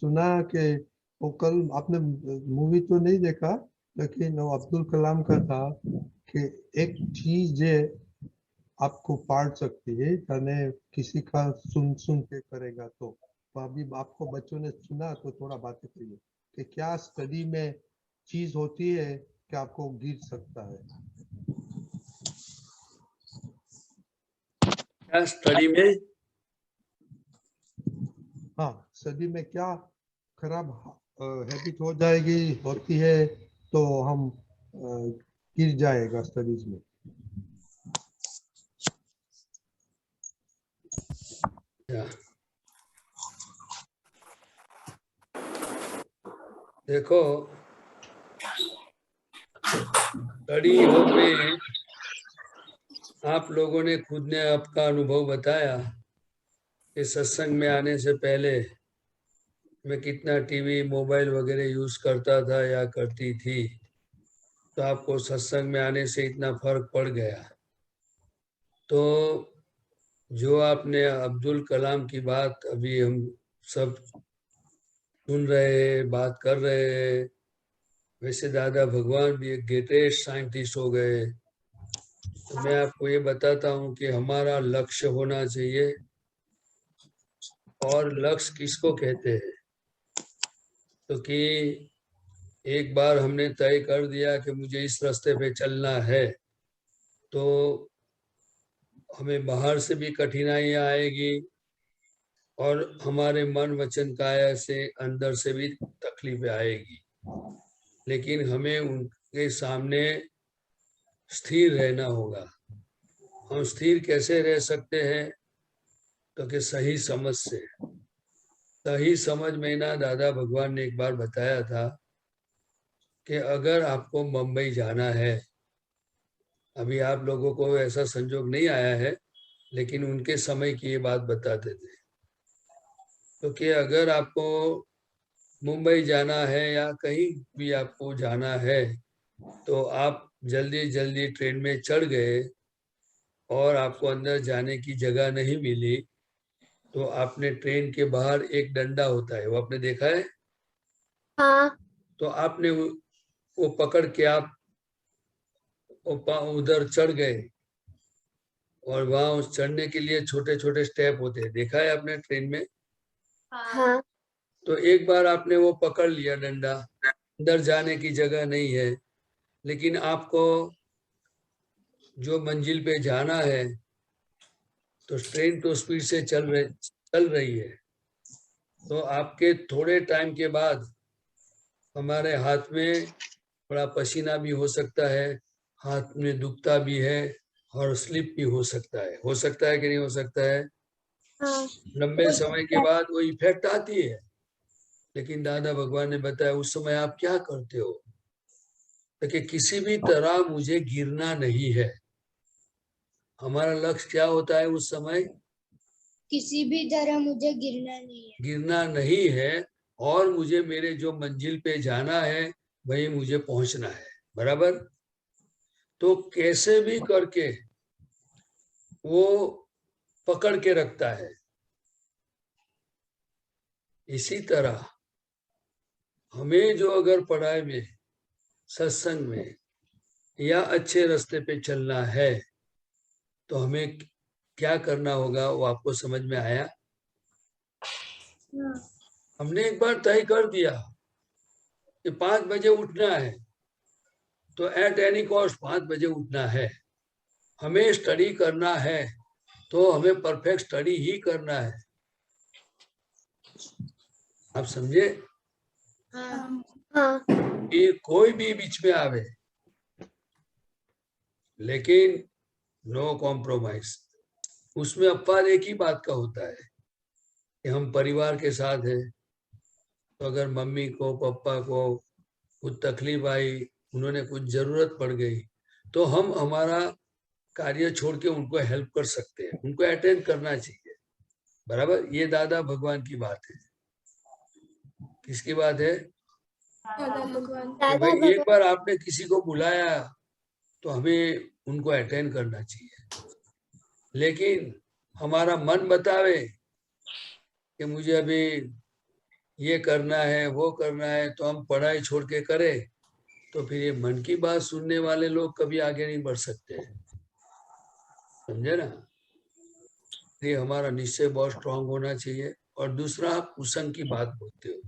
सुना कि वो कल आपने मूवी तो नहीं देखा, लेकिन वो अब्दुल कलाम का था कि एक चीज है आपको पाट सकती है, यानी किसी का सुन सुन के करेगा तो अभी आपको बच्चों ने सुना तो थोड़ा बातें करिए कि क्या स्टडी में चीज होती है कि आपको गिर सकता है। क्या स्टडी में? हाँ, स्टडी में क्या खराब हैबिट हो जाएगी होती है तो हम गिर जाएगा स्टडीज में। देखो, स्टडी हॉल में आप लोगों ने खुद ने आपका अनुभव बताया कि सत्संग में आने से पहले मैं कितना टीवी मोबाइल वगैरह यूज करता था या करती थी, तो आपको सत्संग में आने से इतना फर्क पड़ गया। तो जो आपने अब्दुल कलाम की बात अभी हम सब सुन रहे, बात कर रहे हैं, वैसे दादा भगवान भी एक ग्रेटेस्ट साइंटिस्ट हो गए। तो मैं आपको ये बताता हूँ कि हमारा लक्ष्य होना चाहिए। और लक्ष्य किसको कहते हैं? तो कि एक बार हमने तय कर दिया कि मुझे इस रास्ते पे चलना है, तो हमें बाहर से भी कठिनाइयां आएगी और हमारे मन वचन काया से अंदर से भी तकलीफें आएगी, लेकिन हमें उनके सामने स्थिर रहना होगा। हम स्थिर कैसे रह सकते हैं? तो कि सही समझ से। सही समझ में ना दादा भगवान ने एक बार बताया था कि अगर आपको मुंबई जाना है, अभी आप लोगों को ऐसा संजोग नहीं आया है, लेकिन उनके समय की ये बात बताते थे, तो कि अगर आपको मुंबई जाना है या कहीं भी आपको जाना है, तो आप जल्दी जल्दी ट्रेन में चढ़ गए और आपको अंदर जाने की जगह नहीं मिली, तो आपने ट्रेन के बाहर एक डंडा होता है, वो आपने देखा है? हाँ। तो आपने वो पकड़ के आप उधर चढ़ गए, और वहां उस चढ़ने के लिए छोटे छोटे स्टेप होते हैं, देखा है आपने ट्रेन में? हाँ। तो एक बार आपने वो पकड़ लिया डंडा, अंदर जाने की जगह नहीं है, लेकिन आपको जो मंजिल पे जाना है, तो ट्रेन तो स्पीड से चल रही है, तो आपके थोड़े टाइम के बाद हमारे हाथ में बड़ा पसीना भी हो सकता है, हाथ में दुखता भी है, और स्लिप भी हो सकता है। हो सकता है कि नहीं हो सकता है? हाँ। लंबे समय के बाद वो इफेक्ट आती है, लेकिन दादा भगवान ने बताया उस समय आप क्या करते हो? तो कि किसी भी तरह मुझे गिरना नहीं है। हमारा लक्ष्य क्या होता है उस समय? किसी भी तरह मुझे गिरना नहीं है। गिरना नहीं है, और मुझे मेरे जो मंजिल पे जाना है वहीं मुझे पहुंचना है। बराबर? तो कैसे भी करके वो पकड़ के रखता है। इसी तरह हमें जो अगर पढ़ाई में, सत्संग में या अच्छे रास्ते पे चलना है, तो हमें क्या करना होगा वो आपको समझ में आया? हमने एक बार तय कर दिया कि 5 बजे उठना है, तो एट एनी कॉस्ट 5 बजे उठना है। हमें स्टडी करना है, तो हमें परफेक्ट स्टडी ही करना है। आप समझे? हाँ। कि कोई भी बीच में आवे, लेकिन नो कॉम्प्रोमाइज। उसमें अपवाद एक ही बात का होता है कि हम परिवार के साथ हैं, तो अगर मम्मी को पापा को कुछ तकलीफ आई, उन्होंने कुछ जरूरत पड़ गई, तो हम हमारा कार्य छोड़ के उनको हेल्प कर सकते हैं, उनको अटेंड करना चाहिए। बराबर? ये दादा भगवान की बात है। किसकी बात है? कि भाई एक बार आपने किसी को बुलाया तो हमें उनको अटेंड करना चाहिए, लेकिन हमारा मन बतावे कि मुझे अभी ये करना है वो करना है, तो हम पढ़ाई छोड़ के करें तो फिर ये मन की बात सुनने वाले लोग कभी आगे नहीं बढ़ सकते। समझे ना? ये हमारा निश्चय बहुत स्ट्रांग होना चाहिए। और दूसरा, आप कुसंग की बात बोलते हो,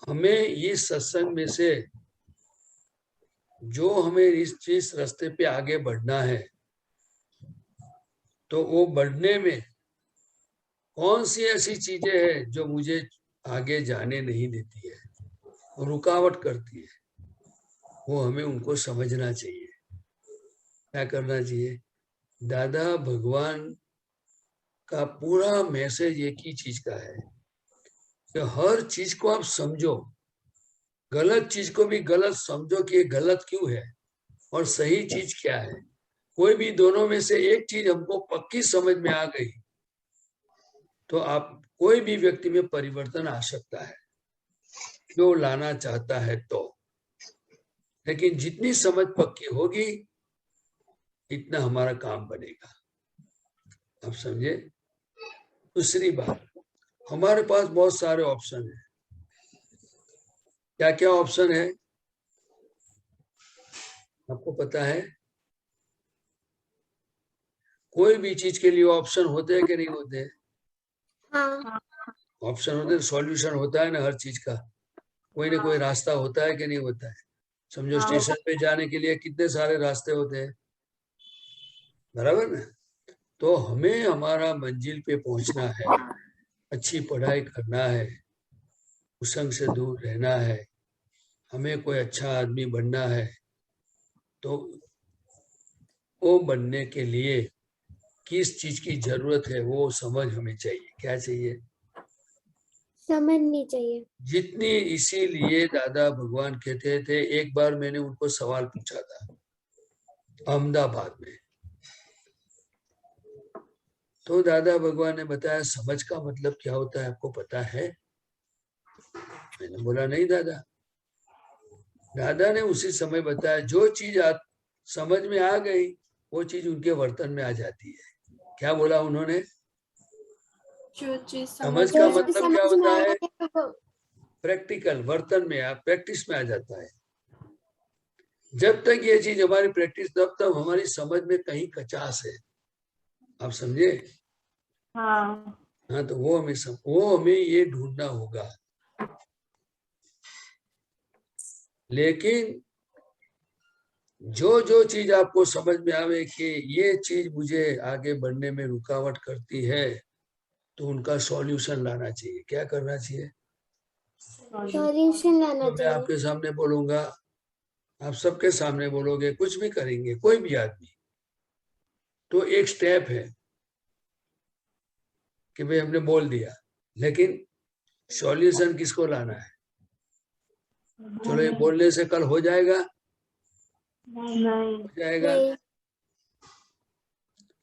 हमें इस सत्संग में से जो हमें इस रास्ते पे आगे बढ़ना है, तो वो बढ़ने में कौन सी ऐसी चीजें हैं जो मुझे आगे जाने नहीं देती है, रुकावट करती है, वो हमें उनको समझना चाहिए। क्या करना चाहिए? दादा भगवान का पूरा मैसेज एक ही चीज का है कि हर चीज को आप समझो, गलत चीज को भी गलत समझो कि ये गलत क्यों है और सही चीज क्या है। कोई भी दोनों में से एक चीज हमको पक्की समझ में आ गई तो आप कोई भी व्यक्ति में परिवर्तन आ सकता है, जो लाना चाहता है तो। लेकिन जितनी समझ पक्की होगी इतना हमारा काम बनेगा। आप समझे? दूसरी बात, हमारे पास बहुत सारे ऑप्शन है। क्या क्या ऑप्शन है आपको पता है? कोई भी चीज के लिए ऑप्शन होते हैं कि नहीं होते हैं? हाँ। ऑप्शन होते हैं, सॉल्यूशन होता है ना हर चीज का। कोई ना कोई रास्ता होता है कि नहीं होता है? समझो स्टेशन पे जाने के लिए कितने सारे रास्ते होते हैं, बराबर ना? तो हमें हमारा मंजिल पे पहुंचना है, अच्छी पढ़ाई करना है, कुसंग से दूर रहना है, हमें कोई अच्छा आदमी बनना है, तो वो बनने के लिए किस चीज की जरूरत है वो समझ हमें चाहिए। क्या चाहिए? समझनी चाहिए। जितनी, इसीलिए दादा भगवान कहते थे, एक बार मैंने उनको सवाल पूछा था अहमदाबाद में, तो दादा भगवान ने बताया समझ का मतलब क्या होता है आपको पता है? मैंने बोला नहीं दादा। दादा ने उसी समय बताया जो चीज समझ में आ गई वो चीज उनके वर्तन में आ जाती है। क्या बोला उन्होंने? जो चीज समझ समझ का में मतलब क्या होता है? तो प्रैक्टिकल, वर्तन में, प्रैक्टिस में आ जाता है। जब तक ये चीज हमारी प्रैक्टिस, तब तक हमारी समझ में कहीं कचास है। आप समझे? हाँ हाँ, तो वो हमें ये ढूंढना होगा। लेकिन जो जो चीज आपको समझ में आवे कि ये चीज मुझे आगे बढ़ने में रुकावट करती है, तो उनका सॉल्यूशन लाना चाहिए। क्या करना चाहिए? सॉल्यूशन लाना तो मैं चाहिए। आपके सामने बोलूंगा, आप सबके सामने बोलोगे, कुछ भी करेंगे कोई भी आदमी, तो एक स्टेप है कि भाई हमने बोल दिया, लेकिन सॉल्यूशन किसको लाना है? चलो ये बोलने से कल हो जाएगा? नहीं हो जाएगा? नहीं।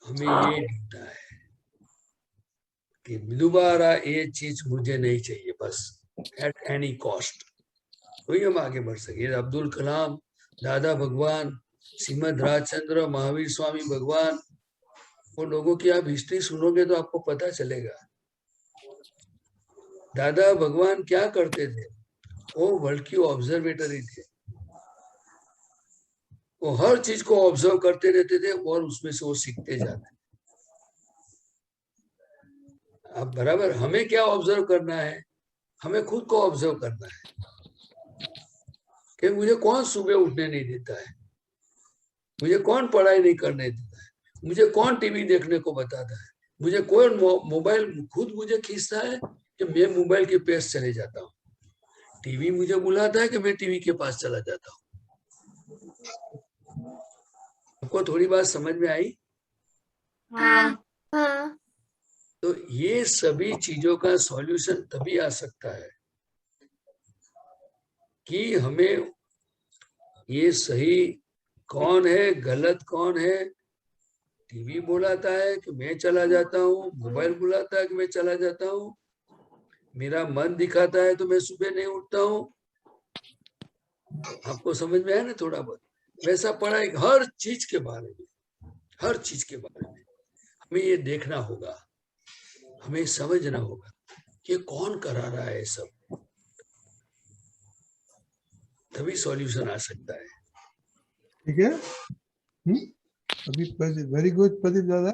हमें ये ढूंढना है कि दोबारा ये चीज मुझे नहीं चाहिए, बस एट एनी कॉस्ट, तो ही हम आगे बढ़ सके। अब्दुल कलाम, दादा भगवान, श्रीमद राजचंद्र, महावीर स्वामी भगवान, वो लोगों की आप हिस्ट्री सुनोगे तो आपको पता चलेगा। दादा भगवान क्या करते थे? वो वर्ल्ड की ऑब्जर्वेटरी थे। वो हर चीज को ऑब्जर्व करते रहते थे और उसमें से वो सीखते जाते। अब बराबर हमें क्या ऑब्जर्व करना है? हमें खुद को ऑब्जर्व करना है कि मुझे कौन सुबह उठने नहीं देता है, मुझे कौन पढ़ाई नहीं करने देता है, मुझे कौन टीवी देखने को बताता है, मुझे कौन मोबाइल खुद मुझे खींचता है कि मैं मोबाइल के पास चले जाता हूँ, टीवी मुझे बुलाता है कि मैं टीवी के पास चला जाता हूँ। आपको थोड़ी बात समझ में आई? हाँ। हाँ। तो ये सभी चीजों का सॉल्यूशन तभी आ सकता है कि हमें ये सही कौन है, गलत कौन है। टीवी बुलाता है कि मैं चला जाता हूँ, मोबाइल बुलाता है कि मैं चला जाता हूँ, मेरा मन दिखाता है तो मैं सुबह नहीं उठता हूँ। आपको समझ में आया ना थोड़ा बहुत? वैसा पढ़ाई हर चीज के बारे में, हर चीज के बारे में हमें ये देखना होगा, हमें समझना होगा। ये कौन करा रहा है सब, तभी सॉल्यूशन आ सकता है। ठीक है। अभी वेरी गुड प्रदीप दादा।